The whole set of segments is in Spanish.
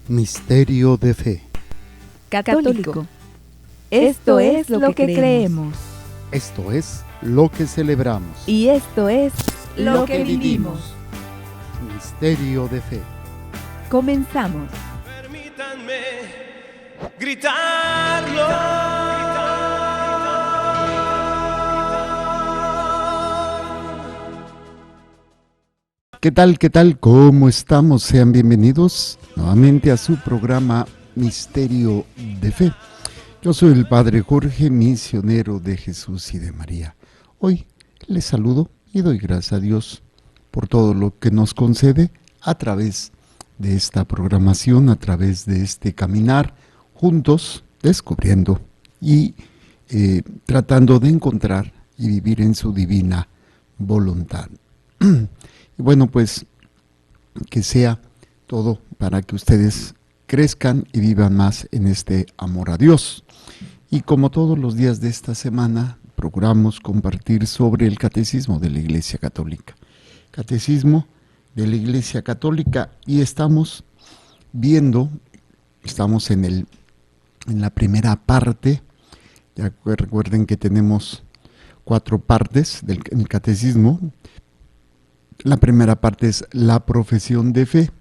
Misterio de fe. Católico. Esto es lo que creemos. Esto es lo que celebramos. Y esto es lo que vivimos. Misterio de fe. Comenzamos. Permítanme gritarlo. ¿Qué tal? ¿Qué tal? ¿Cómo estamos? Sean bienvenidos nuevamente a su programa Misterio de Fe. Yo soy el Padre Jorge, misionero de Jesús y de María. Hoy les saludo y doy gracias a Dios por todo lo que nos concede a través de esta programación, a través de este caminar juntos, descubriendo y tratando de encontrar y vivir en su divina voluntad. Y bueno, pues que sea todo para que ustedes crezcan y vivan más en este amor a Dios. Y como todos los días de esta semana, procuramos compartir sobre el Catecismo de la Iglesia Católica. Catecismo de la Iglesia Católica, y estamos viendo, estamos en la primera parte. Ya recuerden que tenemos 4 partes del Catecismo. La primera parte es la profesión de fe.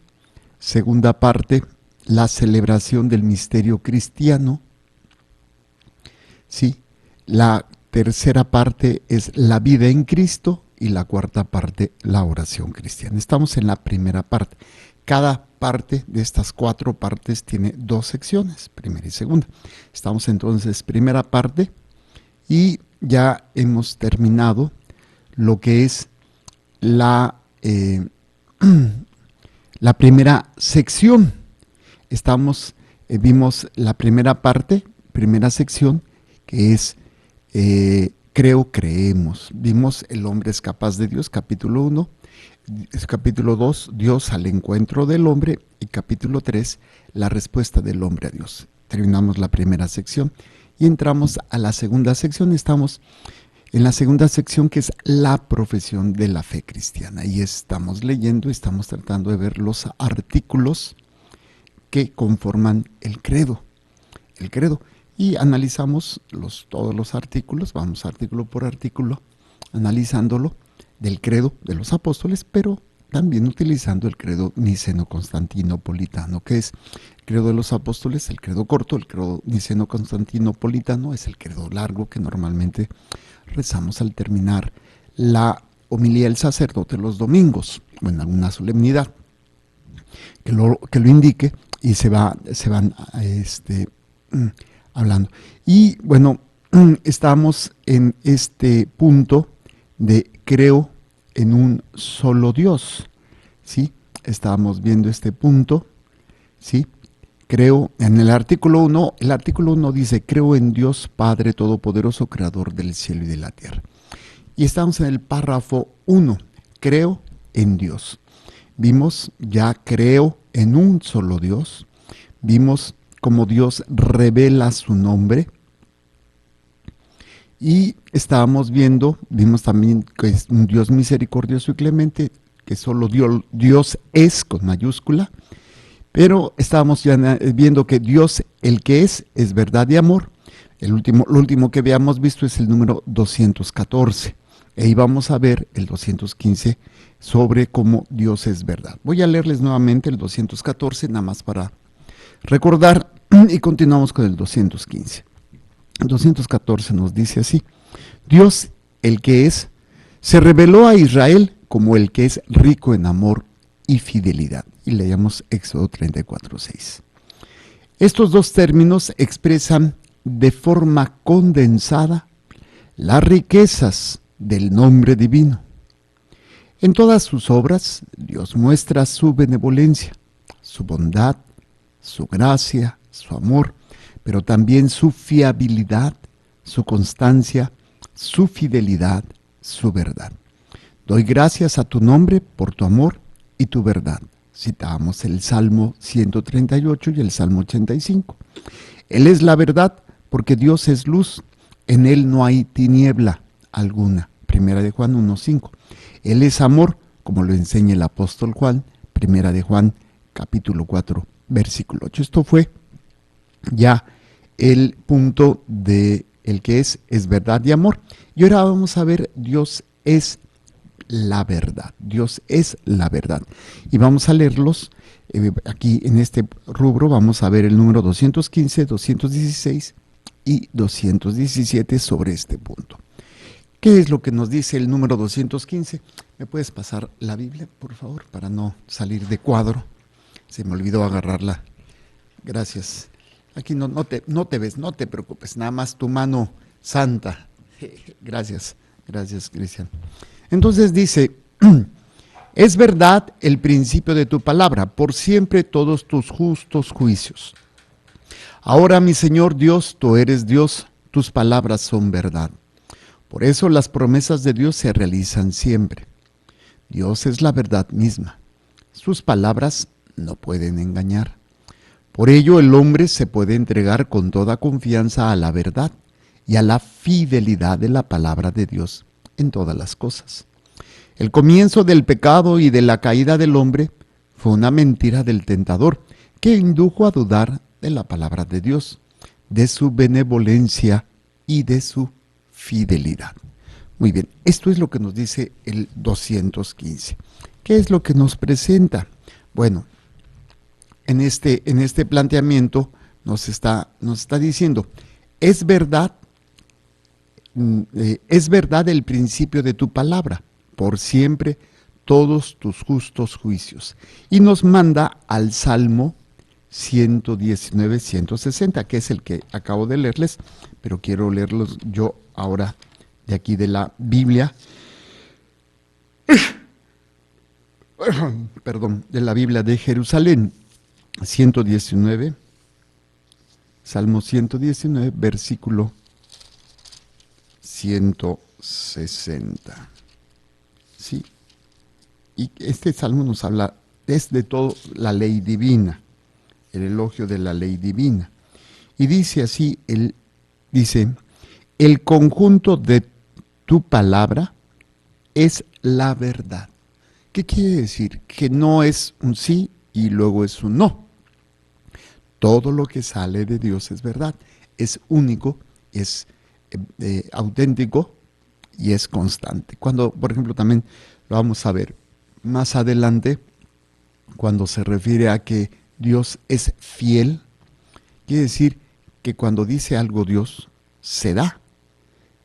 Segunda parte, la celebración del misterio cristiano. Sí. La tercera parte es la vida en Cristo. Y la cuarta parte, la oración cristiana. Estamos en la primera parte. Cada parte de estas 4 partes tiene 2 secciones, primera y segunda. Estamos entonces primera parte y ya hemos terminado lo que es la primera sección. Vimos la primera parte, primera sección, que es creo, creemos. Vimos el hombre es capaz de Dios, capítulo 1, capítulo 2, Dios al encuentro del hombre, y capítulo 3, la respuesta del hombre a Dios. Terminamos la primera sección y entramos a la segunda sección. Estamos en la segunda sección, que es la profesión de la fe cristiana. Y estamos leyendo, estamos tratando de ver los artículos que conforman el credo. El credo. Y analizamos todos los artículos, vamos artículo por artículo, analizándolo del credo de los apóstoles, pero también utilizando el credo niceno-constantinopolitano, que es el credo de los apóstoles, el credo corto. El credo niceno-constantinopolitano es el credo largo que normalmente rezamos al terminar la homilía del sacerdote los domingos o en alguna solemnidad que lo indique, y se van hablando. Y bueno, estamos en este punto de creo en un solo Dios, ¿sí? Estábamos viendo este punto, ¿sí? Creo, en el artículo 1, dice, creo en Dios Padre Todopoderoso, Creador del cielo y de la tierra. Y estamos en el párrafo 1, creo en Dios. Vimos ya creo en un solo Dios, vimos cómo Dios revela su nombre, y vimos también que es un Dios misericordioso y clemente, que solo Dios es con mayúscula. Pero estábamos ya viendo que Dios, el que es verdad y amor. Lo último que habíamos visto es el número 214. Y vamos a ver el 215 sobre cómo Dios es verdad. Voy a leerles nuevamente el 214, nada más para recordar, y continuamos con el 215. El 214 nos dice así: Dios, el que es, se reveló a Israel como el que es rico en amor y fidelidad. Y leemos Éxodo 34:6. Estos 2 términos expresan de forma condensada las riquezas del nombre divino. En todas sus obras, Dios muestra su benevolencia, su bondad, su gracia, su amor, pero también su fiabilidad, su constancia, su fidelidad, su verdad. Doy gracias a tu nombre por tu amor y tu verdad. Citamos el Salmo 138 y el Salmo 85. Él es la verdad, porque Dios es luz, en Él no hay tiniebla alguna. Primera de Juan 1:5. Él es amor, como lo enseña el apóstol Juan. Primera de Juan, capítulo 4, versículo 8. Esto fue ya el punto de el que es verdad y amor. Y ahora vamos a ver, Dios es la verdad. Dios es la verdad. Y vamos a leerlos aquí en este rubro. Vamos a ver el número 215, 216 y 217 sobre este punto. ¿Qué es lo que nos dice el número 215? ¿Me puedes pasar la Biblia, por favor, para no salir de cuadro? Se me olvidó agarrarla. Gracias. Aquí no te ves, no te preocupes, nada más tu mano santa. Gracias, Cristian. Entonces dice, es verdad el principio de tu palabra, por siempre todos tus justos juicios. Ahora, mi Señor Dios, tú eres Dios, tus palabras son verdad. Por eso las promesas de Dios se realizan siempre. Dios es la verdad misma. Sus palabras no pueden engañar. Por ello el hombre se puede entregar con toda confianza a la verdad y a la fidelidad de la palabra de Dios en todas las cosas. El comienzo del pecado y de la caída del hombre fue una mentira del tentador que indujo a dudar de la palabra de Dios, de su benevolencia y de su fidelidad. Muy bien, esto es lo que nos dice el 215. ¿Qué es lo que nos presenta? Bueno, en este planteamiento nos está diciendo, es verdad el principio de tu palabra, por siempre todos tus justos juicios. Y nos manda al Salmo 119, 160, que es el que acabo de leerles, pero quiero leerlos yo ahora de aquí de la Biblia. Perdón, de la Biblia de Jerusalén. 119, Salmo 119, versículo 160. Sí, y este salmo nos habla desde todo la ley divina, el elogio de la ley divina. Y dice así, dice, el conjunto de tu palabra es la verdad. ¿Qué quiere decir? Que no es un sí y luego es un no. Todo lo que sale de Dios es verdad, es único, es auténtico y es constante. Cuando, por ejemplo, también lo vamos a ver más adelante, cuando se refiere a que Dios es fiel, quiere decir que cuando dice algo Dios, se da.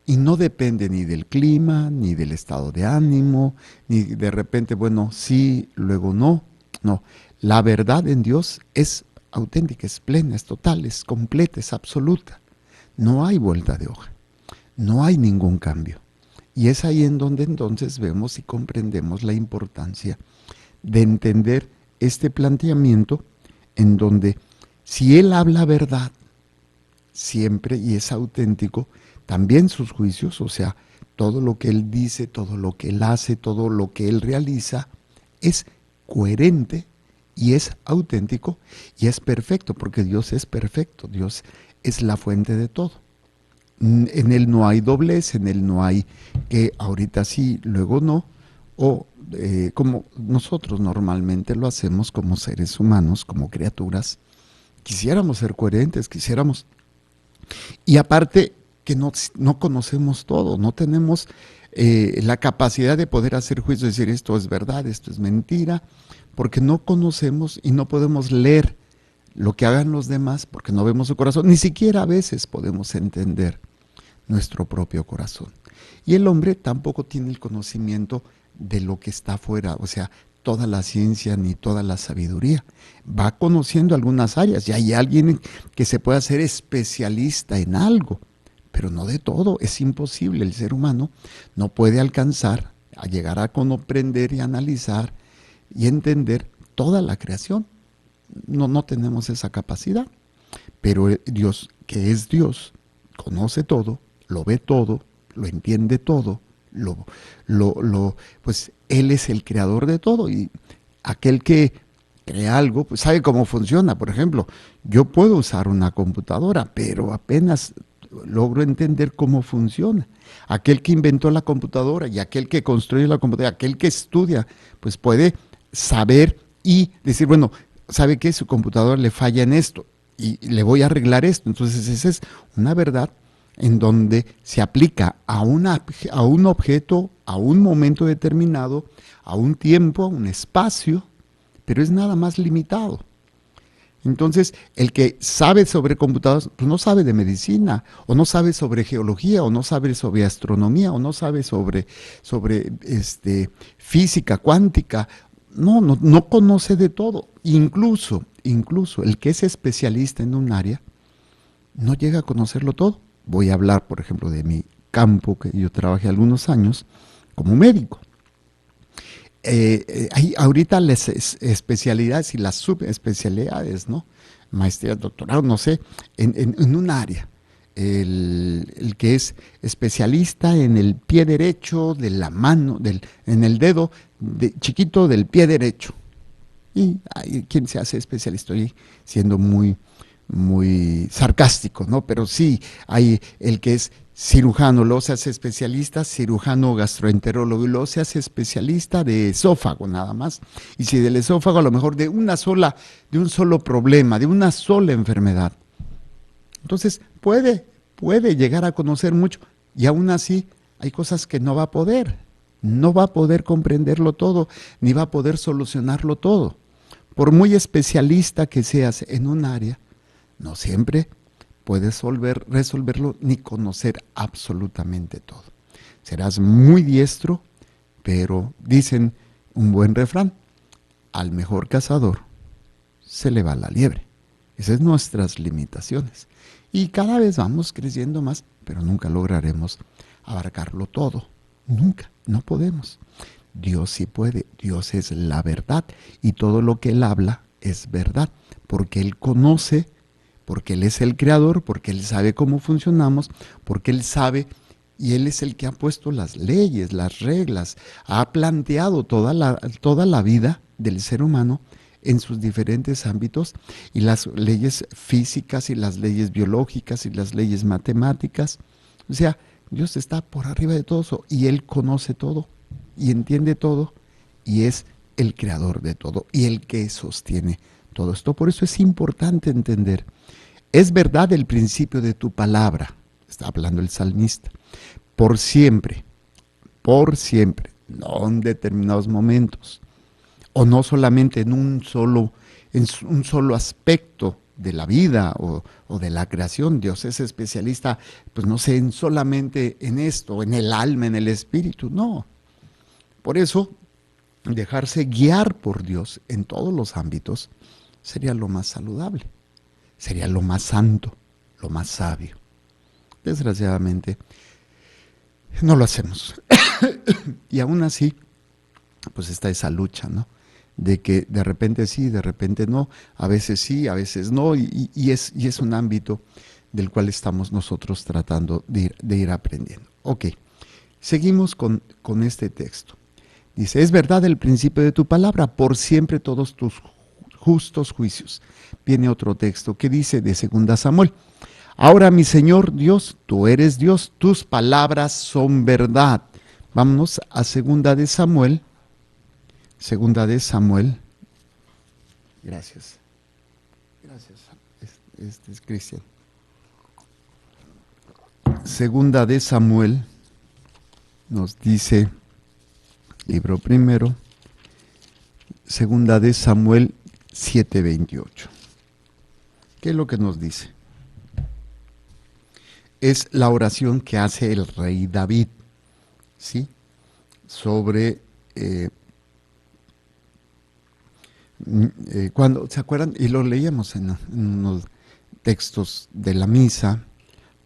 Y no depende ni del clima, ni del estado de ánimo, ni de repente, bueno, sí, luego no. No, la verdad en Dios es auténtica, es plena, es total, es completa, es absoluta. No hay vuelta de hoja, no hay ningún cambio. Y es ahí en donde entonces vemos y comprendemos la importancia de entender este planteamiento en donde si Él habla verdad siempre y es auténtico, también sus juicios, o sea, todo lo que Él dice, todo lo que Él hace, todo lo que Él realiza, es coherente y es auténtico y es perfecto, porque Dios es perfecto, Dios es la fuente de todo. En Él no hay doblez, en Él no hay que ahorita sí, luego no, o como nosotros normalmente lo hacemos como seres humanos, como criaturas. Quisiéramos ser coherentes, quisiéramos. Y aparte que no conocemos todo, no tenemos la capacidad de poder hacer juicio, decir esto es verdad, esto es mentira, porque no conocemos y no podemos leer lo que hagan los demás, porque no vemos su corazón, ni siquiera a veces podemos entender nuestro propio corazón. Y el hombre tampoco tiene el conocimiento de lo que está afuera, o sea, toda la ciencia ni toda la sabiduría. Va conociendo algunas áreas y hay alguien que se puede hacer especialista en algo, pero no de todo, es imposible. El ser humano no puede alcanzar a llegar a comprender y analizar y entender toda la creación. No tenemos esa capacidad, pero Dios, que es Dios, conoce todo, lo ve todo, lo entiende todo, pues Él es el creador de todo, y aquel que crea algo, pues sabe cómo funciona. Por ejemplo, yo puedo usar una computadora, pero apenas logro entender cómo funciona. Aquel que inventó la computadora y aquel que construye la computadora, aquel que estudia, pues puede saber y decir, bueno, sabe que su computadora le falla en esto y le voy a arreglar esto. Entonces esa es una verdad en donde se aplica a un objeto, a un momento determinado, a un tiempo, a un espacio, pero es nada más limitado. Entonces, el que sabe sobre computadoras, pues no sabe de medicina, o no sabe sobre geología, o no sabe sobre astronomía, o no sabe sobre física cuántica. No conoce de todo. Incluso el que es especialista en un área, no llega a conocerlo todo. Voy a hablar, por ejemplo, de mi campo, que yo trabajé algunos años como médico. Hay ahorita las especialidades y las subespecialidades, ¿no? Maestría, doctorado, no sé, en un área. El que es especialista en el pie derecho de la mano, en el dedo chiquito del pie derecho. Y hay quien se hace especialista, estoy siendo muy sarcástico, ¿no? Pero sí, hay el que es cirujano, luego se hace especialista, cirujano gastroenterólogo, y luego se hace especialista de esófago nada más. Y si del esófago a lo mejor de un solo problema, de una sola enfermedad. Entonces puede llegar a conocer mucho y aún así hay cosas que no va a poder comprenderlo todo, ni va a poder solucionarlo todo. Por muy especialista que seas en un área, no siempre puedes resolverlo ni conocer absolutamente todo. Serás muy diestro, pero dicen un buen refrán, al mejor cazador se le va la liebre. Esas son nuestras limitaciones. Y cada vez vamos creciendo más, pero nunca lograremos abarcarlo todo. Nunca, no podemos. Dios sí puede, Dios es la verdad y todo lo que Él habla es verdad, porque Él conoce, porque Él es el creador, porque Él sabe cómo funcionamos, porque Él sabe y Él es el que ha puesto las leyes, las reglas, ha planteado toda la vida del ser humano en sus diferentes ámbitos y las leyes físicas y las leyes biológicas y las leyes matemáticas. O sea, Dios está por arriba de todo eso y Él conoce todo y entiende todo y es el creador de todo y el que sostiene todo esto. Por eso es importante entender, es verdad el principio de tu palabra, está hablando el salmista, por siempre, no en determinados momentos, o no solamente en un solo aspecto de la vida o de la creación. Dios es especialista, pues no sé, solamente en esto, en el alma, en el espíritu, no. Por eso, dejarse guiar por Dios en todos los ámbitos sería lo más saludable, sería lo más santo, lo más sabio. Desgraciadamente, no lo hacemos. Y aún así, pues está esa lucha, ¿no? De que de repente sí, de repente no, a veces no, y es un ámbito del cual estamos nosotros tratando de ir aprendiendo. Ok, seguimos con este texto. Dice, es verdad el principio de tu palabra, por siempre todos tus justos juicios. Viene otro texto que dice de 2 Samuel, ahora mi Señor Dios, tú eres Dios, tus palabras son verdad. Vámonos a 2 Samuel. Gracias. Este es Cristian. 2 Samuel nos dice, libro primero, 2 Samuel 7:28. ¿Qué es lo que nos dice? Es la oración que hace el rey David, ¿sí? Sobre cuando, ¿se acuerdan? Y lo leíamos en unos textos de la misa,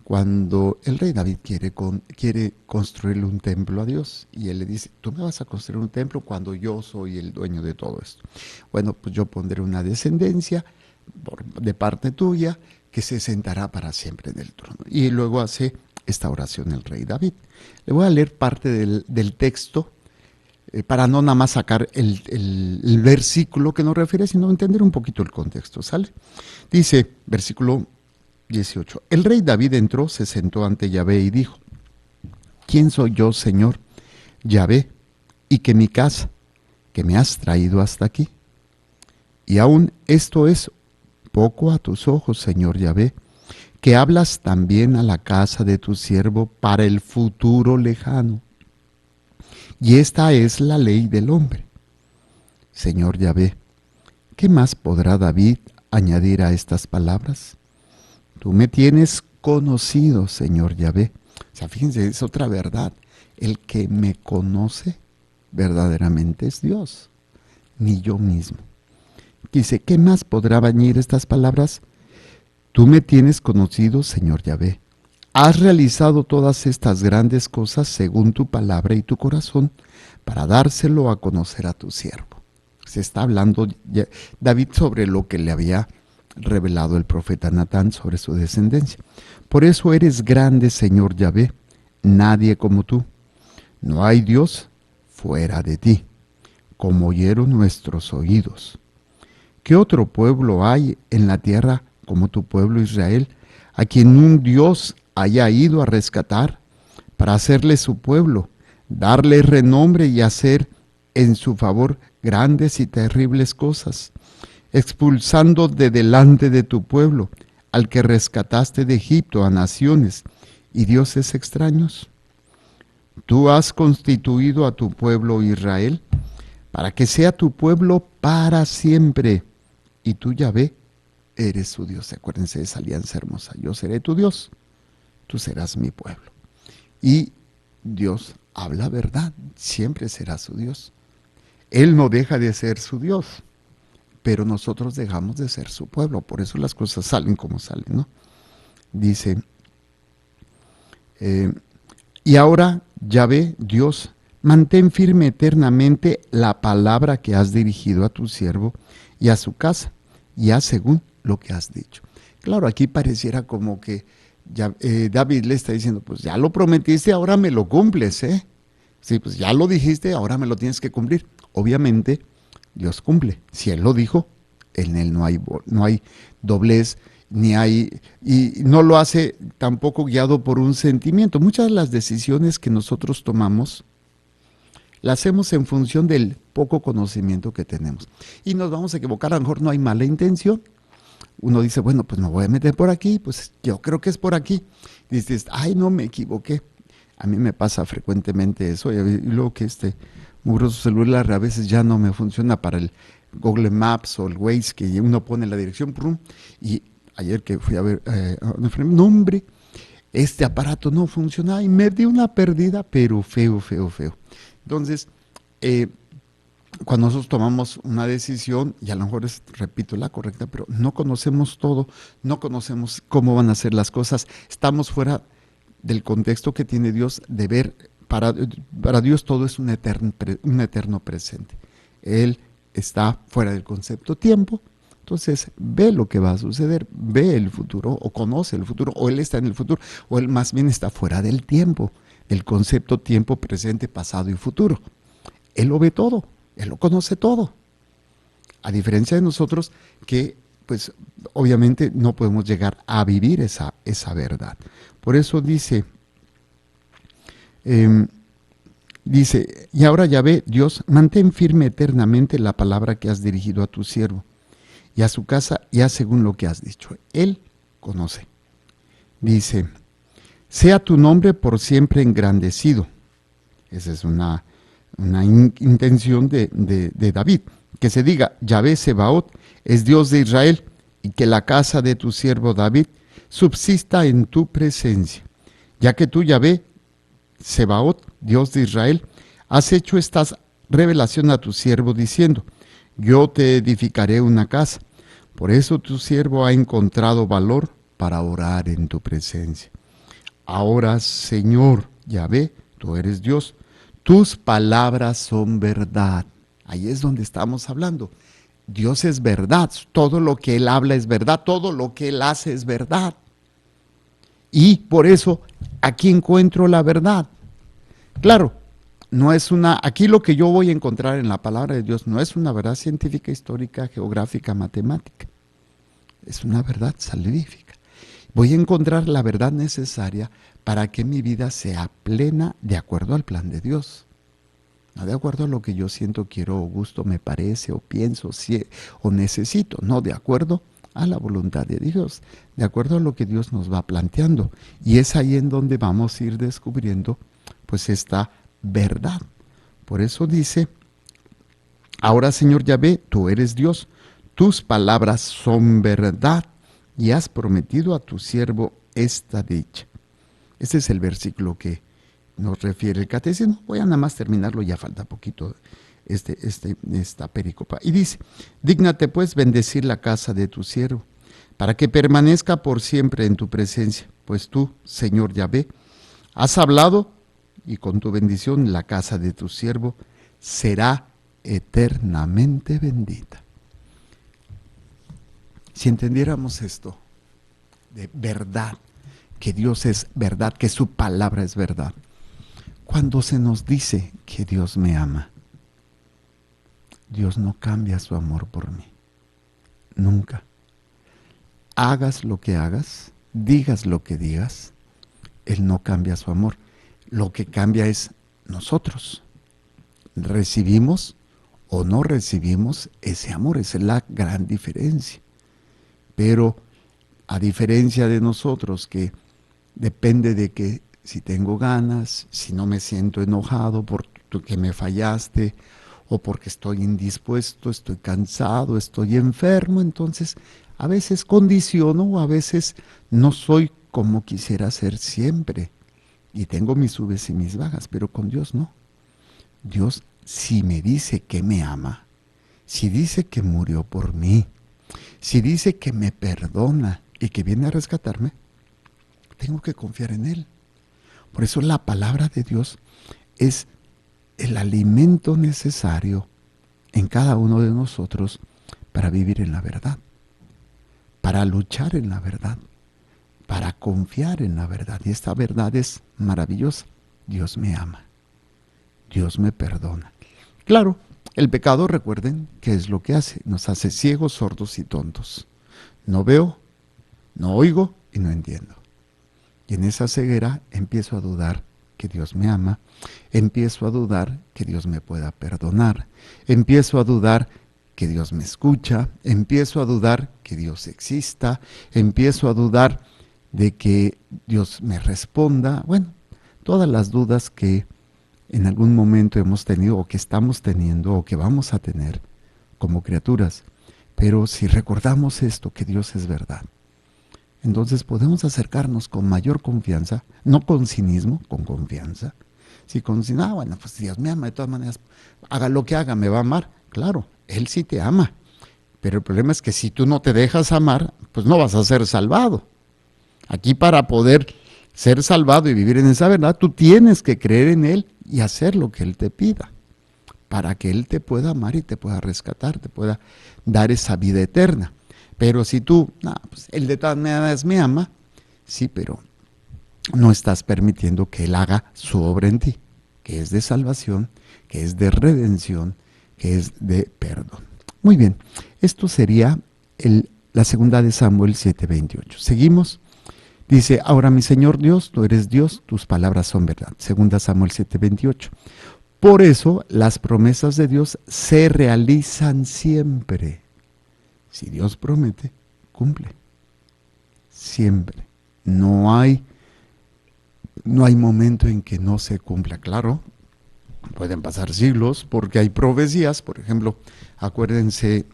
cuando el rey David quiere construirle un templo a Dios, y él le dice, tú me vas a construir un templo cuando yo soy el dueño de todo esto. Bueno, pues yo pondré una descendencia de parte tuya que se sentará para siempre en el trono. Y luego hace esta oración el rey David. Le voy a leer parte del texto para no nada más sacar el versículo que nos refiere, sino entender un poquito el contexto, ¿sale? Dice, versículo 18, el rey David entró, se sentó ante Yahvé y dijo, ¿quién soy yo, Señor, Yahvé, y que mi casa, que me has traído hasta aquí? Y aún esto es poco a tus ojos, Señor Yahvé, que hablas también a la casa de tu siervo para el futuro lejano. Y esta es la ley del hombre. Señor Yahvé, ¿qué más podrá David añadir a estas palabras? Tú me tienes conocido, Señor Yahvé. O sea, fíjense, es otra verdad. El que me conoce verdaderamente es Dios, ni yo mismo. Dice, ¿qué más podrá añadir estas palabras? Tú me tienes conocido, Señor Yahvé. Has realizado todas estas grandes cosas según tu palabra y tu corazón para dárselo a conocer a tu siervo. Se está hablando David sobre lo que le había revelado el profeta Natán sobre su descendencia. Por eso eres grande, Señor Yahvé, nadie como tú. No hay Dios fuera de ti, como oyeron nuestros oídos. ¿Qué otro pueblo hay en la tierra como tu pueblo Israel, a quien un Dios haya ido a rescatar para hacerle su pueblo, darle renombre y hacer en su favor grandes y terribles cosas, expulsando de delante de tu pueblo al que rescataste de Egipto a naciones y dioses extraños? Tú has constituido a tu pueblo Israel para que sea tu pueblo para siempre, y tú, Yahvé, eres su Dios. Acuérdense de esa alianza hermosa. Yo seré tu Dios, tú serás mi pueblo. Y Dios habla verdad, siempre será su Dios. Él no deja de ser su Dios, pero nosotros dejamos de ser su pueblo. Por eso las cosas salen como salen, ¿no? Dice, y ahora, Yahvé, Dios, mantén firme eternamente la palabra que has dirigido a tu siervo y a su casa, y haz según lo que has dicho. Claro, aquí pareciera como que David le está diciendo, pues ya lo prometiste, ahora me lo cumples, ¿eh? Sí, pues ya lo dijiste, ahora me lo tienes que cumplir. Obviamente, Dios cumple. Si Él lo dijo, en Él no hay doblez, y no lo hace tampoco guiado por un sentimiento. Muchas de las decisiones que nosotros tomamos las hacemos en función del poco conocimiento que tenemos. Y nos vamos a equivocar, a lo mejor no hay mala intención. Uno dice, bueno, pues me voy a meter por aquí, pues yo creo que es por aquí. Y dices, ay, no, me equivoqué. A mí me pasa frecuentemente eso, y luego que mugroso celular a veces ya no me funciona para el Google Maps o el Waze, que uno pone la dirección, y ayer que fui a ver, no hombre, este aparato no funcionaba y me dio una pérdida, pero feo. Entonces, cuando nosotros tomamos una decisión, y a lo mejor repito, la correcta, pero no conocemos todo, no conocemos cómo van a ser las cosas, estamos fuera del contexto que tiene Dios de ver. Para Dios todo es un eterno presente. Él está fuera del concepto tiempo, entonces ve lo que va a suceder, ve el futuro, o conoce el futuro, o Él está en el futuro, o Él más bien está fuera del tiempo, del concepto tiempo, presente, pasado y futuro. Él lo ve todo, Él lo conoce todo. A diferencia de nosotros que, pues, obviamente no podemos llegar a vivir esa verdad. Por eso dice, y ahora Yahvé, Dios, mantén firme eternamente la palabra que has dirigido a tu siervo y a su casa, y haz según lo que has dicho. Él conoce. Dice, sea tu nombre por siempre engrandecido. Esa es una intención de David. Que se diga, Yahvé Sebaot es Dios de Israel, y que la casa de tu siervo David subsista en tu presencia. Ya que tú, Yahvé Sebaot, Dios de Israel, has hecho esta revelación a tu siervo diciendo, yo te edificaré una casa. Por eso tu siervo ha encontrado valor para orar en tu presencia. Ahora, Señor Yahvé, tú eres Dios, tus palabras son verdad. Ahí es donde estamos hablando. Dios es verdad, todo lo que Él habla es verdad, todo lo que Él hace es verdad. Y por eso aquí encuentro la verdad. Claro, aquí lo que yo voy a encontrar en la palabra de Dios no es una verdad científica, histórica, geográfica, matemática. Es una verdad salvífica. Voy a encontrar la verdad necesaria para que mi vida sea plena de acuerdo al plan de Dios. no de acuerdo a lo que yo siento, quiero, o gusto, me parece, o pienso, o necesito, no, de acuerdo a la voluntad de Dios, de acuerdo a lo que Dios nos va planteando. Y es ahí en donde vamos a ir descubriendo pues esta verdad. Por eso dice, ahora Señor Yahvé, tú eres Dios, tus palabras son verdad y has prometido a tu siervo esta dicha. Este es el versículo que nos refiere el catecismo. Voy a nada más terminarlo, ya falta poquito esta pericopa. Y dice, dígnate pues bendecir la casa de tu siervo, para que permanezca por siempre en tu presencia, pues tú, Señor Yahvé, has hablado, y con tu bendición la casa de tu siervo será eternamente bendita. Si entendiéramos esto de verdad, que Dios es verdad, que su palabra es verdad, cuando se nos dice que Dios me ama, Dios no cambia su amor por mí, nunca. Hagas lo que hagas, digas lo que digas, Él no cambia su amor. Lo que cambia es nosotros. ¿Recibimos o no recibimos ese amor? Esa es la gran diferencia. Pero a diferencia de nosotros, que depende de que si tengo ganas, si no me siento enojado porque me fallaste, o porque estoy indispuesto, estoy cansado, estoy enfermo, entonces a veces condiciono o a veces no soy como quisiera ser siempre. Y tengo mis subes y mis bajas, pero con Dios no. Dios, si me dice que me ama, si dice que murió por mí, si dice que me perdona y que viene a rescatarme, tengo que confiar en Él. Por eso la palabra de Dios es el alimento necesario en cada uno de nosotros para vivir en la verdad, para luchar en la verdad, para confiar en la verdad. Y esta verdad es maravillosa. Dios me ama, Dios me perdona. Claro, el pecado, recuerden, ¿qué es lo que hace? Nos hace ciegos, sordos y tontos. No veo, no oigo y no entiendo. Y en esa ceguera empiezo a dudar que Dios me ama, empiezo a dudar que Dios me pueda perdonar, empiezo a dudar que Dios me escucha, empiezo a dudar que Dios exista, empiezo a dudar de que Dios me responda. Bueno, todas las dudas que en algún momento hemos tenido, o que estamos teniendo, o que vamos a tener como criaturas. Pero si recordamos esto, que Dios es verdad, entonces podemos acercarnos con mayor confianza, no con cinismo, con confianza. Si con cinismo, bueno, pues Dios me ama, de todas maneras, haga lo que haga, me va a amar. Claro, Él sí te ama, pero el problema es que si tú no te dejas amar, pues no vas a ser salvado. Aquí, para poder ser salvado y vivir en esa verdad, tú tienes que creer en Él y hacer lo que Él te pida, para que Él te pueda amar y te pueda rescatar, te pueda dar esa vida eterna. Pero si tú, pues Él de todas maneras me ama, sí, pero no estás permitiendo que Él haga su obra en ti, que es de salvación, que es de redención, que es de perdón. Muy bien, esto sería la segunda de Samuel 7:28. Seguimos. Dice, ahora mi Señor Dios, tú eres Dios, tus palabras son verdad. Segunda Samuel 7:28. Por eso las promesas de Dios se realizan siempre. Si Dios promete, cumple. Siempre. No hay momento en que no se cumpla. Claro, pueden pasar siglos porque hay profecías. Por ejemplo, acuérdense,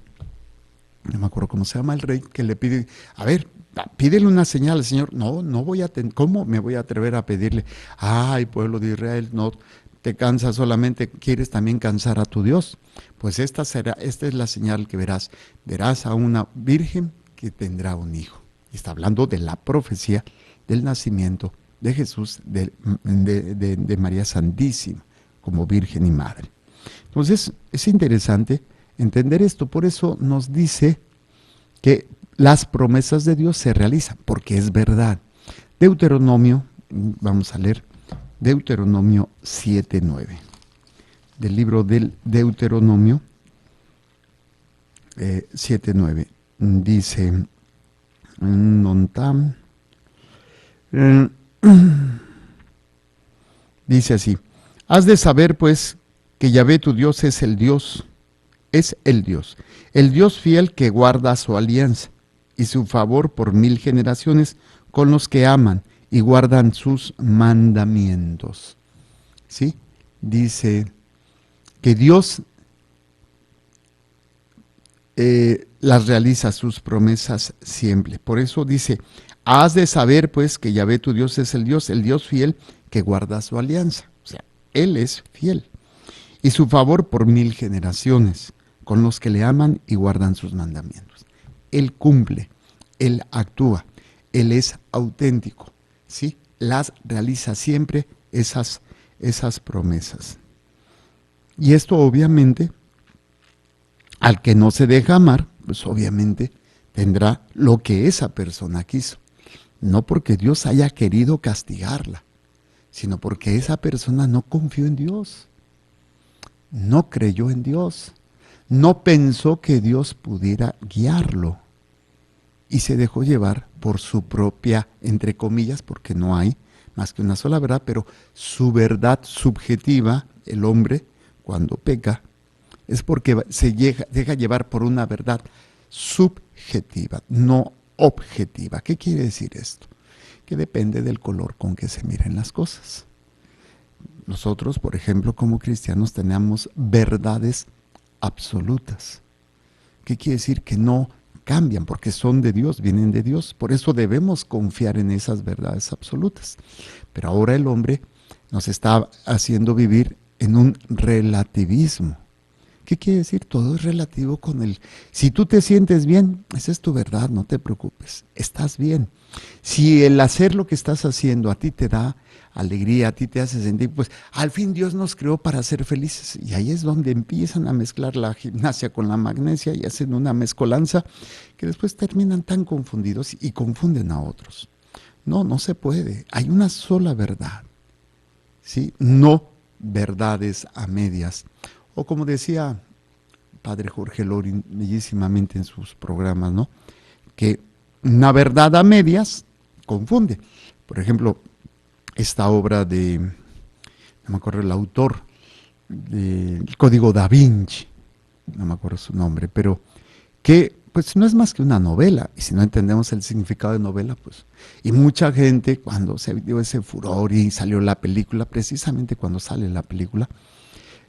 no me acuerdo cómo se llama el rey, que le pide, a ver, pídele una señal al Señor. No voy a ¿cómo me voy a atrever a pedirle? Ay, pueblo de Israel, no te cansas solamente, quieres también cansar a tu Dios. Pues esta es la señal que verás. Verás a una virgen que tendrá un hijo. Y está hablando de la profecía del nacimiento de Jesús, de María Santísima, como virgen y madre. Entonces, es interesante entender esto. Por eso nos dice que las promesas de Dios se realizan, porque es verdad. Deuteronomio, vamos a leer Deuteronomio 7:9. Del libro del Deuteronomio 7:9. Dice, dice así, has de saber pues que Yahvé tu Dios es el Dios el Dios fiel que guarda su alianza y su favor por 1000 generaciones con los que aman y guardan sus mandamientos. ¿Sí? Dice que Dios las realiza sus promesas siempre. Por eso dice, has de saber pues que Yahvé tu Dios es el Dios fiel que guarda su alianza. O sea, Él es fiel. Y su favor por 1000 generaciones con los que le aman y guardan sus mandamientos. Él cumple, Él actúa, Él es auténtico, ¿sí? Las realiza siempre esas promesas. Y esto obviamente, al que no se deja amar, pues obviamente tendrá lo que esa persona quiso. No porque Dios haya querido castigarla, sino porque esa persona no confió en Dios, no creyó en Dios, no pensó que Dios pudiera guiarlo y se dejó llevar por su propia, entre comillas, porque no hay más que una sola verdad, pero su verdad subjetiva, el hombre, cuando peca, es porque se deja llevar por una verdad subjetiva, no objetiva. ¿Qué quiere decir esto? Que depende del color con que se miren las cosas. Nosotros, por ejemplo, como cristianos tenemos verdades absolutas. ¿Qué quiere decir? Que no cambian porque son de Dios, vienen de Dios. Por eso debemos confiar en esas verdades absolutas. Pero ahora el hombre nos está haciendo vivir en un relativismo. ¿Qué quiere decir? Todo es relativo con el... Si tú te sientes bien, esa es tu verdad, no te preocupes, estás bien. Si el hacer lo que estás haciendo a ti te da alegría, a ti te hace sentir, pues al fin Dios nos creó para ser felices. Y ahí es donde empiezan a mezclar la gimnasia con la magnesia y hacen una mezcolanza que después terminan tan confundidos y confunden a otros. No, no se puede. Hay una sola verdad, ¿sí? No verdades a medias. O como decía Padre Jorge Lorin bellísimamente en sus programas, ¿no? Que una verdad a medias confunde. Por ejemplo, esta obra de, no me acuerdo el autor, del Código Da Vinci, no me acuerdo su nombre, pero que pues no es más que una novela, y si no entendemos el significado de novela, pues, y mucha gente cuando se dio ese furor y salió la película, precisamente cuando sale la película,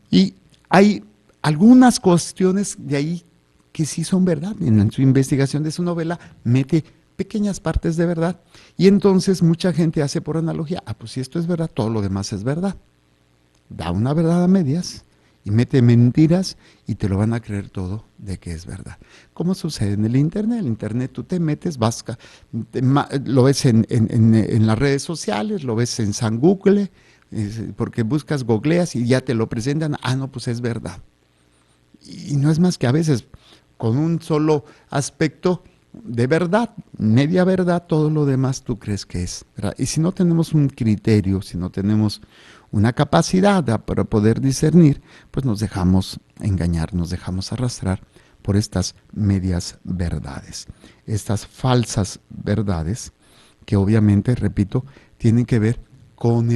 y hay algunas cuestiones de ahí que sí son verdad. En su investigación de su novela mete pequeñas partes de verdad. Y entonces mucha gente hace por analogía, pues si esto es verdad, todo lo demás es verdad. Da una verdad a medias y mete mentiras y te lo van a creer todo de que es verdad. ¿Cómo sucede en el Internet? En el Internet tú te metes, lo ves en las redes sociales, lo ves en San Google, porque buscas, googleas y ya te lo presentan, no, pues es verdad. Y no es más que a veces con un solo aspecto de verdad, media verdad, todo lo demás tú crees que es verdad. Y si no tenemos un criterio, si no tenemos una capacidad para poder discernir, pues nos dejamos engañar, nos dejamos arrastrar por estas medias verdades, estas falsas verdades que obviamente, repito, tienen que ver con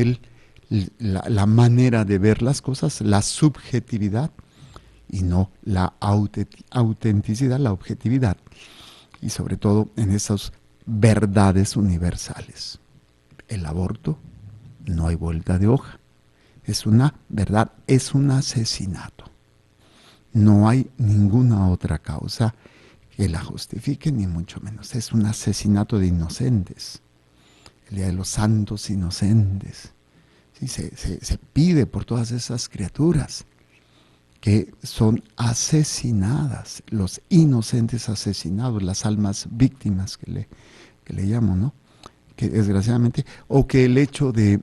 la manera de ver las cosas, la subjetividad y no la autenticidad, la objetividad. Y sobre todo en esas verdades universales. El aborto, no hay vuelta de hoja. Es una verdad, es un asesinato. No hay ninguna otra causa que la justifique, ni mucho menos. Es un asesinato de inocentes. El Día de los Santos Inocentes. Sí, se pide por todas esas criaturas que son asesinadas, los inocentes asesinados, las almas víctimas que le llamo, ¿no? Que desgraciadamente, o que el hecho de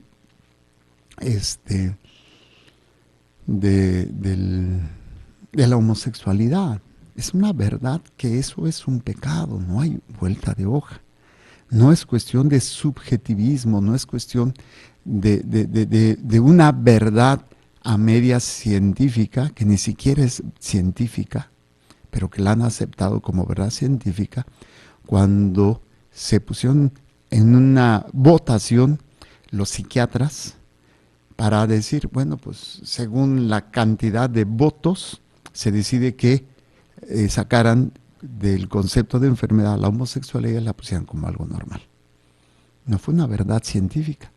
la homosexualidad, es una verdad que eso es un pecado, no hay vuelta de hoja. No es cuestión de subjetivismo, no es cuestión de una verdad a medias científica, que ni siquiera es científica, pero que la han aceptado como verdad científica, cuando se pusieron en una votación los psiquiatras para decir, bueno, pues según la cantidad de votos, se decide que sacaran del concepto de enfermedad la homosexualidad y la pusieran como algo normal. No fue una verdad científica.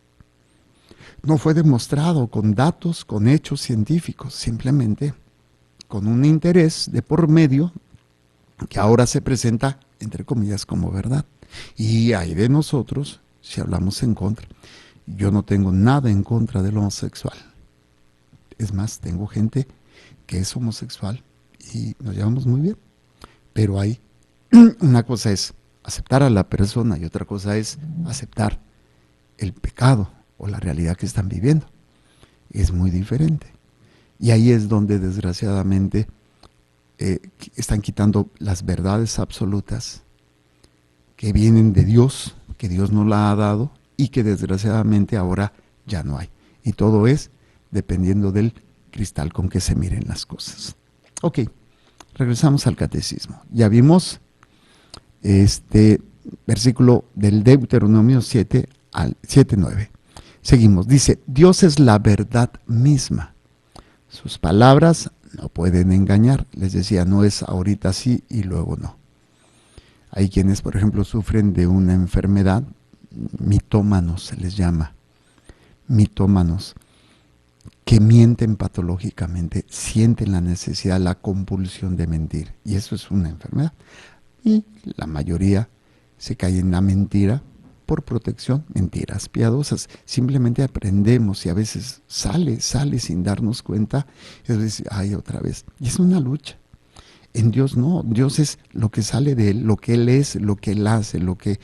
No fue demostrado con datos, con hechos científicos, simplemente con un interés de por medio que ahora se presenta, entre comillas, como verdad. Y hay de nosotros si hablamos en contra. Yo no tengo nada en contra del homosexual. Es más, tengo gente que es homosexual y nos llevamos muy bien. Pero hay una cosa es aceptar a la persona y otra cosa es aceptar el pecado o la realidad que están viviendo. Es muy diferente. Y ahí es donde desgraciadamente están quitando las verdades absolutas que vienen de Dios, que Dios nos la ha dado y que desgraciadamente ahora ya no hay. Y todo es dependiendo del cristal con que se miren las cosas. Ok, regresamos al catecismo. Ya vimos este versículo del Deuteronomio 7 al 7:9. Seguimos, dice, Dios es la verdad misma. Sus palabras no pueden engañar. Les decía, no es ahorita sí y luego no. Hay quienes, por ejemplo, sufren de una enfermedad, mitómanos se les llama, mitómanos, que mienten patológicamente, sienten la necesidad, la compulsión de mentir. Y eso es una enfermedad. Y la mayoría se cae en la mentira por protección, mentiras piadosas. Simplemente aprendemos y a veces sale sin darnos cuenta. Es decir, ay, otra vez. Y es una lucha. En Dios no, Dios es lo que sale de Él, lo que Él es, lo que Él hace, lo que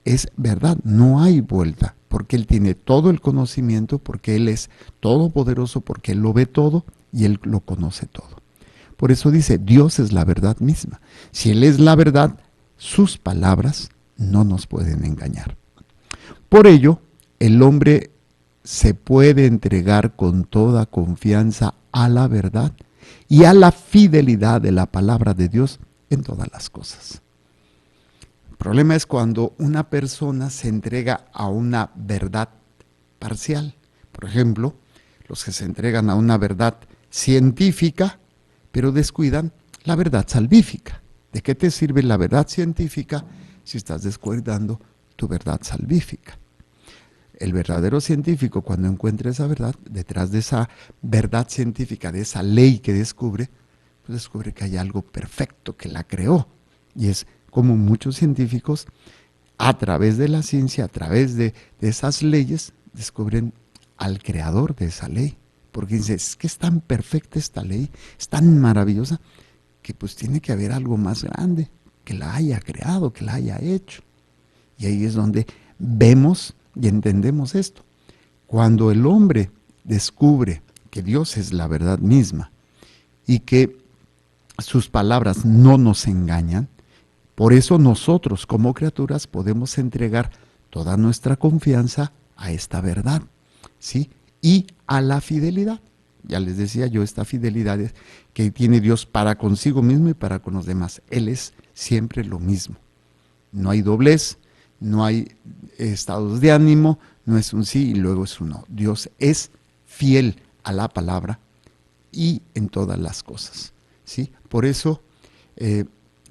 es verdad. No hay vuelta, porque Él tiene todo el conocimiento, porque Él es todopoderoso, porque Él lo ve todo y Él lo conoce todo. Por eso dice, Dios es la verdad misma. Si Él es la verdad, sus palabras no nos pueden engañar. Por ello, el hombre se puede entregar con toda confianza a la verdad y a la fidelidad de la palabra de Dios en todas las cosas. El problema es cuando una persona se entrega a una verdad parcial. Por ejemplo, los que se entregan a una verdad científica, pero descuidan la verdad salvífica. ¿De qué te sirve la verdad científica si estás descuidando tu verdad salvífica? El verdadero científico, cuando encuentra esa verdad, detrás de esa verdad científica, de esa ley que descubre, pues descubre que hay algo perfecto que la creó. Y es como muchos científicos, a través de la ciencia, a través de esas leyes, descubren al creador de esa ley. Porque dice, es que es tan perfecta esta ley, es tan maravillosa, que pues tiene que haber algo más grande, que la haya creado, que la haya hecho. Y ahí es donde vemos y entendemos esto. Cuando el hombre descubre que Dios es la verdad misma y que sus palabras no nos engañan, por eso nosotros como criaturas podemos entregar toda nuestra confianza a esta verdad, ¿sí? Y a la fidelidad. Ya les decía yo, esta fidelidad que tiene Dios para consigo mismo y para con los demás. Él es siempre lo mismo. No hay doblez, no hay estados de ánimo, no es un sí y luego es un no. Dios es fiel a la palabra y en todas las cosas, ¿sí? Por eso,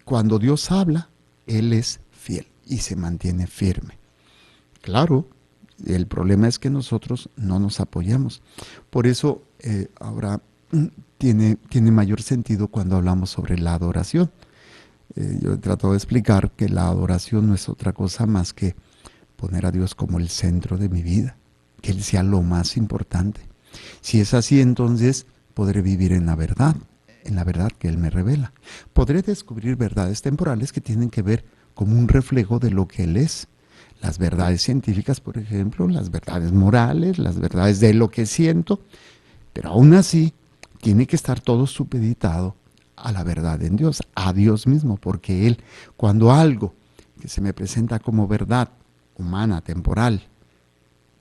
cuando Dios habla, Él es fiel y se mantiene firme. Claro, el problema es que nosotros no nos apoyamos. Por eso ahora tiene mayor sentido cuando hablamos sobre la adoración. Yo he tratado de explicar que la adoración no es otra cosa más que poner a Dios como el centro de mi vida, que Él sea lo más importante. Si es así, entonces podré vivir en la verdad que Él me revela. Podré descubrir verdades temporales que tienen que ver como un reflejo de lo que Él es. Las verdades científicas, por ejemplo, las verdades morales, las verdades de lo que siento, pero aún así tiene que estar todo supeditado a la verdad en Dios, a Dios mismo, porque Él, cuando algo que se me presenta como verdad humana, temporal,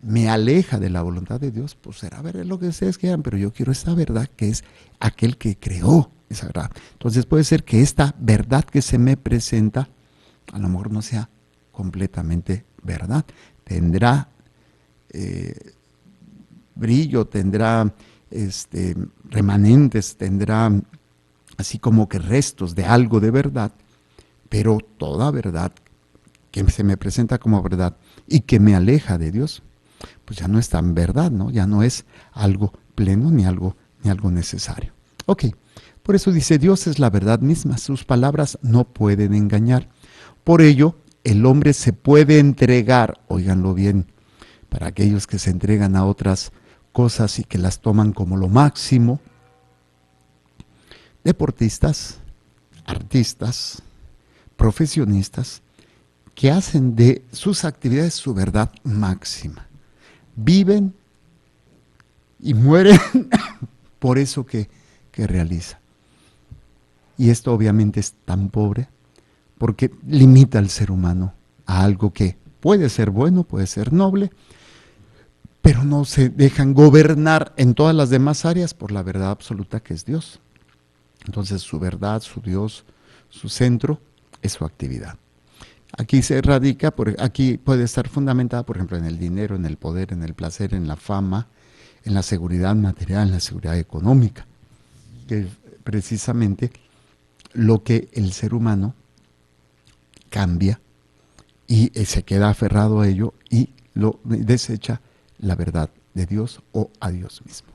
me aleja de la voluntad de Dios, pues será ver lo que ustedes quieran, pero yo quiero esta verdad que es aquel que creó esa verdad. Entonces puede ser que esta verdad que se me presenta, a lo mejor no sea completamente verdad, tendrá brillo, tendrá remanentes, tendrá así como que restos de algo de verdad, pero toda verdad que se me presenta como verdad y que me aleja de Dios, pues ya no es tan verdad, ¿no? Ya no es algo pleno ni algo necesario. Ok, por eso dice, Dios es la verdad misma, sus palabras no pueden engañar. Por ello, el hombre se puede entregar, óiganlo bien, para aquellos que se entregan a otras cosas y que las toman como lo máximo, deportistas, artistas, profesionistas, que hacen de sus actividades su verdad máxima. Viven y mueren por eso que realiza. Y esto obviamente es tan pobre porque limita al ser humano a algo que puede ser bueno, puede ser noble, pero no se dejan gobernar en todas las demás áreas por la verdad absoluta que es Dios. Entonces su verdad, su Dios, su centro es su actividad. Aquí se radica, aquí puede estar fundamentada, por ejemplo, en el dinero, en el poder, en el placer, en la fama, en la seguridad material, en la seguridad económica, que es precisamente lo que el ser humano cambia y se queda aferrado a ello y lo desecha la verdad de Dios o a Dios mismo.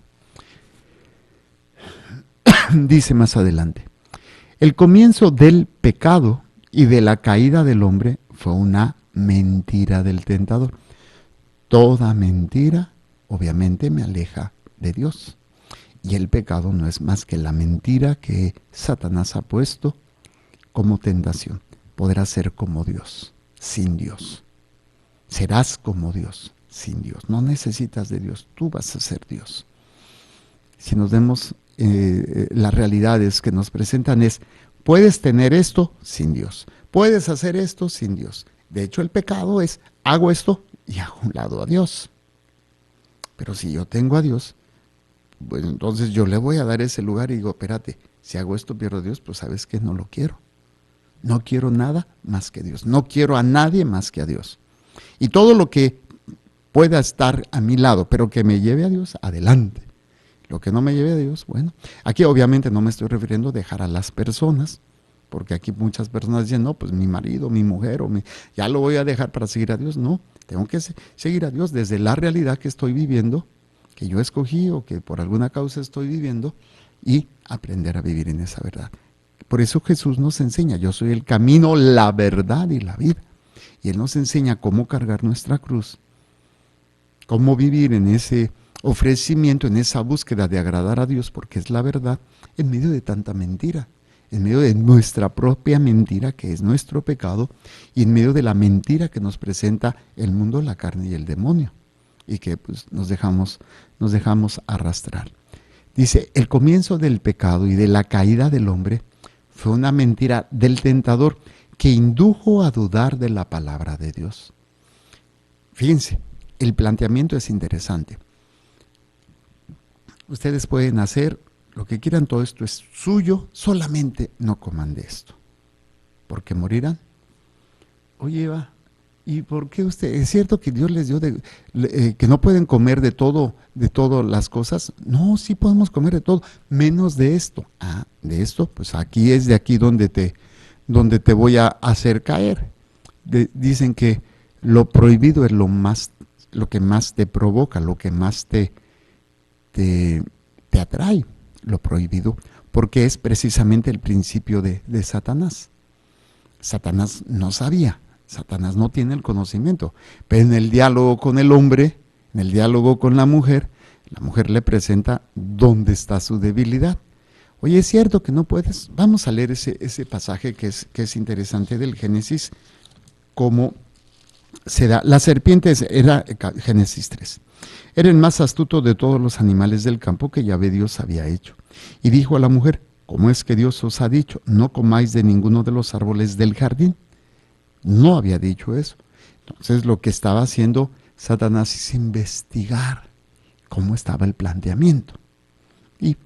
Dice más adelante, el comienzo del pecado y de la caída del hombre fue una mentira del tentador. Toda mentira, obviamente, me aleja de Dios. Y el pecado no es más que la mentira que Satanás ha puesto como tentación. Podrás ser como Dios, sin Dios. Serás como Dios, sin Dios. No necesitas de Dios, tú vas a ser Dios. Si nos vemos las realidades que nos presentan es, puedes tener esto sin Dios, puedes hacer esto sin Dios. De hecho, el pecado es, hago esto y hago a un lado a Dios. Pero si yo tengo a Dios, pues entonces yo le voy a dar ese lugar y digo, espérate, si hago esto pierdo a Dios, pues sabes que no lo quiero. No quiero nada más que Dios, no quiero a nadie más que a Dios. Y todo lo que pueda estar a mi lado, pero que me lleve a Dios, adelante. Lo que no me lleve a Dios, bueno, aquí obviamente no me estoy refiriendo a dejar a las personas, porque aquí muchas personas dicen, no, pues mi marido, mi mujer, ya lo voy a dejar para seguir a Dios. No, tengo que seguir a Dios desde la realidad que estoy viviendo, que yo escogí o que por alguna causa estoy viviendo, y aprender a vivir en esa verdad. Por eso Jesús nos enseña, yo soy el camino, la verdad y la vida. Y Él nos enseña cómo cargar nuestra cruz, cómo vivir en ese ofrecimiento, en esa búsqueda de agradar a Dios, porque es la verdad, en medio de tanta mentira, en medio de nuestra propia mentira, que es nuestro pecado, y en medio de la mentira que nos presenta el mundo, la carne y el demonio, y que pues, nos dejamos arrastrar. Dice, el comienzo del pecado y de la caída del hombre fue una mentira del tentador que indujo a dudar de la palabra de Dios. Fíjense, el planteamiento es interesante. Ustedes pueden hacer lo que quieran, todo esto es suyo, solamente no coman de esto, porque morirán. Oye, Eva, ¿y por qué usted? ¿Es cierto que Dios les dio que no pueden comer de todas las cosas? No, sí podemos comer de todo, menos de esto. Ah, de esto, pues aquí es de aquí donde te voy a hacer caer. Dicen que lo prohibido es lo que más te provoca, lo que más te atrae, lo prohibido, porque es precisamente el principio de Satanás. Satanás no sabía, Satanás no tiene el conocimiento, pero en el diálogo con el hombre, en el diálogo con la mujer le presenta dónde está su debilidad. Oye, ¿es cierto que no puedes? Vamos a leer ese pasaje que es interesante del Génesis, cómo se da. La serpiente era, Génesis 3, era el más astuto de todos los animales del campo que Yahvé Dios había hecho. Y dijo a la mujer, ¿cómo es que Dios os ha dicho, no comáis de ninguno de los árboles del jardín? No había dicho eso. Entonces lo que estaba haciendo Satanás es investigar cómo estaba el planteamiento. Y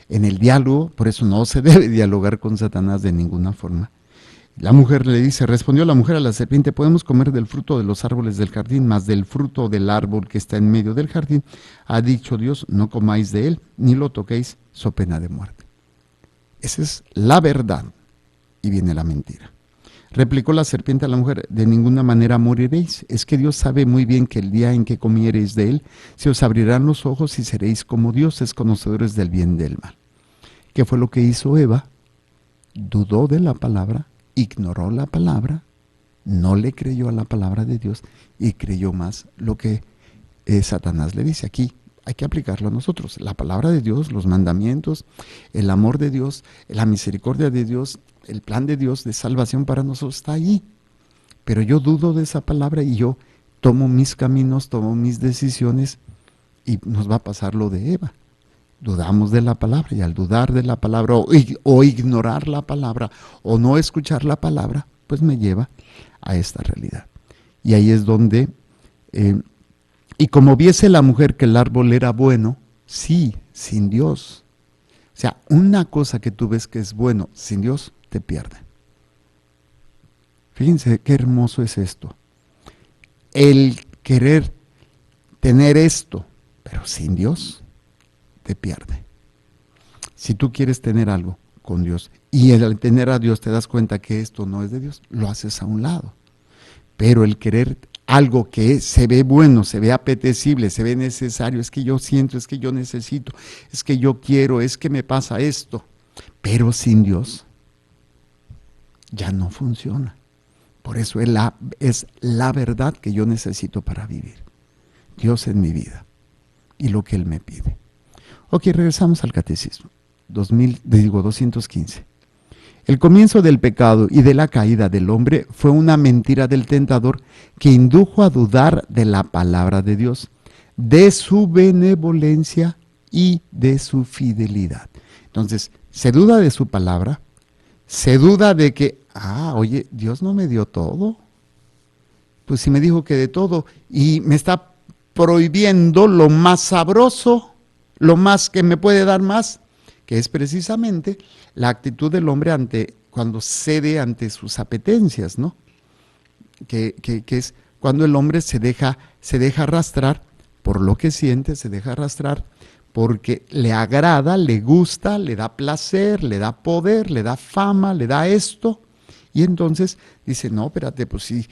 en el diálogo, por eso no se debe dialogar con Satanás de ninguna forma, La mujer le dice, respondió la mujer a la serpiente, podemos comer del fruto de los árboles del jardín, mas del fruto del árbol que está en medio del jardín, ha dicho Dios, no comáis de él, ni lo toquéis, so pena de muerte. Esa es la verdad, y viene la mentira. Replicó la serpiente a la mujer, de ninguna manera moriréis, es que Dios sabe muy bien que el día en que comiereis de él, se os abrirán los ojos y seréis como dioses, conocedores del bien y del mal. ¿Qué fue lo que hizo Eva? Dudó de la palabra, ignoró la palabra, no le creyó a la palabra de Dios y creyó más lo que Satanás le dice. Aquí hay que aplicarlo a nosotros. La palabra de Dios, los mandamientos, el amor de Dios, la misericordia de Dios, el plan de Dios de salvación para nosotros está allí. Pero yo dudo de esa palabra y yo tomo mis caminos, tomo mis decisiones y nos va a pasar lo de Eva. Dudamos de la palabra y al dudar de la palabra o ignorar la palabra o no escuchar la palabra, pues me lleva a esta realidad. Y ahí es donde, y como viese la mujer que el árbol era bueno, sí, sin Dios. O sea, una cosa que tú ves que es bueno, sin Dios, te pierde. Fíjense qué hermoso es esto. El querer tener esto, pero sin Dios, te pierde. Si tú quieres tener algo con Dios y al tener a Dios te das cuenta que esto no es de Dios, lo haces a un lado. Pero el querer algo que se ve bueno, se ve apetecible, se ve necesario, es que yo siento, es que yo necesito, es que yo quiero, es que me pasa esto, pero sin Dios ya no funciona. Por eso es la verdad que yo necesito para vivir. Dios en mi vida y lo que Él me pide. Ok, regresamos al catecismo. 215. El comienzo del pecado y de la caída del hombre fue una mentira del tentador que indujo a dudar de la palabra de Dios, de su benevolencia y de su fidelidad. Entonces, se duda de su palabra, se duda de que, oye, Dios no me dio todo. Pues si me dijo que de todo y me está prohibiendo lo más sabroso, lo más que me puede dar más, que es precisamente la actitud del hombre cuando cede ante sus apetencias, ¿no? Que es cuando el hombre se deja arrastrar por lo que siente, se deja arrastrar porque le agrada, le gusta, le da placer, le da poder, le da fama, le da esto, y entonces dice, no, espérate, pues si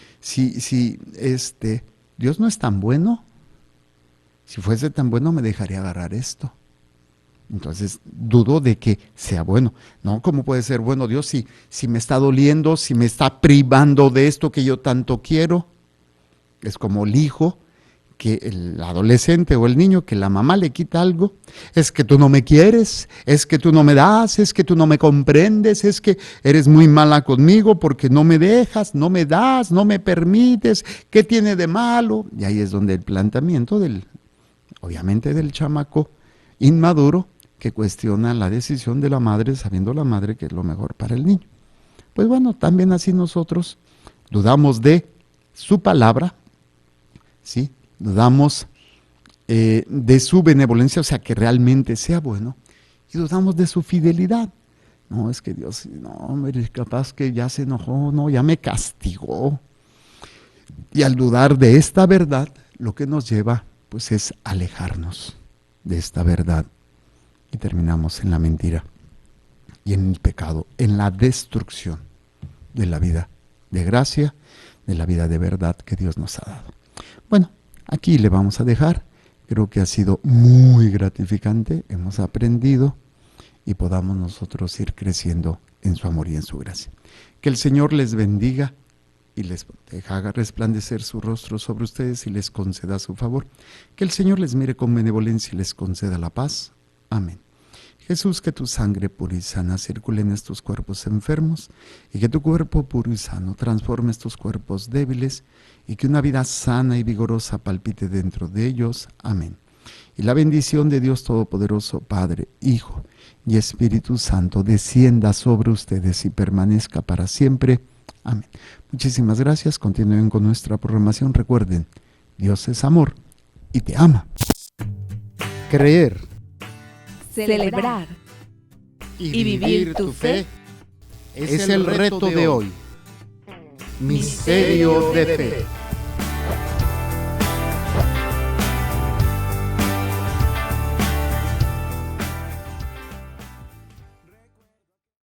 Dios no es tan bueno. Si fuese tan bueno, me dejaría agarrar esto. Entonces, dudo de que sea bueno. No, ¿cómo puede ser bueno Dios si me está doliendo, si me está privando de esto que yo tanto quiero? Es como el hijo, que el adolescente o el niño, que la mamá le quita algo. Es que tú no me quieres, es que tú no me das, es que tú no me comprendes, es que eres muy mala conmigo porque no me dejas, no me das, no me permites. ¿Qué tiene de malo? Y ahí es donde el planteamiento obviamente del chamaco inmaduro que cuestiona la decisión de la madre, sabiendo la madre que es lo mejor para el niño. Pues bueno, también así nosotros dudamos de su palabra, ¿sí? Dudamos de su benevolencia, o sea, que realmente sea bueno, y dudamos de su fidelidad. No, es que Dios, no, hombre, capaz que ya se enojó, no, ya me castigó. Y al dudar de esta verdad, lo que nos lleva pues es alejarnos de esta verdad y terminamos en la mentira y en el pecado, en la destrucción de la vida de gracia, de la vida de verdad que Dios nos ha dado. Bueno, aquí le vamos a dejar. Creo que ha sido muy gratificante, hemos aprendido y podamos nosotros ir creciendo en su amor y en su gracia. Que el Señor les bendiga y les haga resplandecer su rostro sobre ustedes y les conceda su favor. Que el Señor les mire con benevolencia y les conceda la paz. Amén. Jesús, que tu sangre pura y sana circule en estos cuerpos enfermos y que tu cuerpo puro y sano transforme estos cuerpos débiles y que una vida sana y vigorosa palpite dentro de ellos. Amén. Y la bendición de Dios Todopoderoso, Padre, Hijo y Espíritu Santo descienda sobre ustedes y permanezca para siempre. Amén. Muchísimas gracias. Continúen con nuestra programación. Recuerden, Dios es amor y te ama. Creer, celebrar y vivir tu fe es el reto de hoy. Misterio de fe.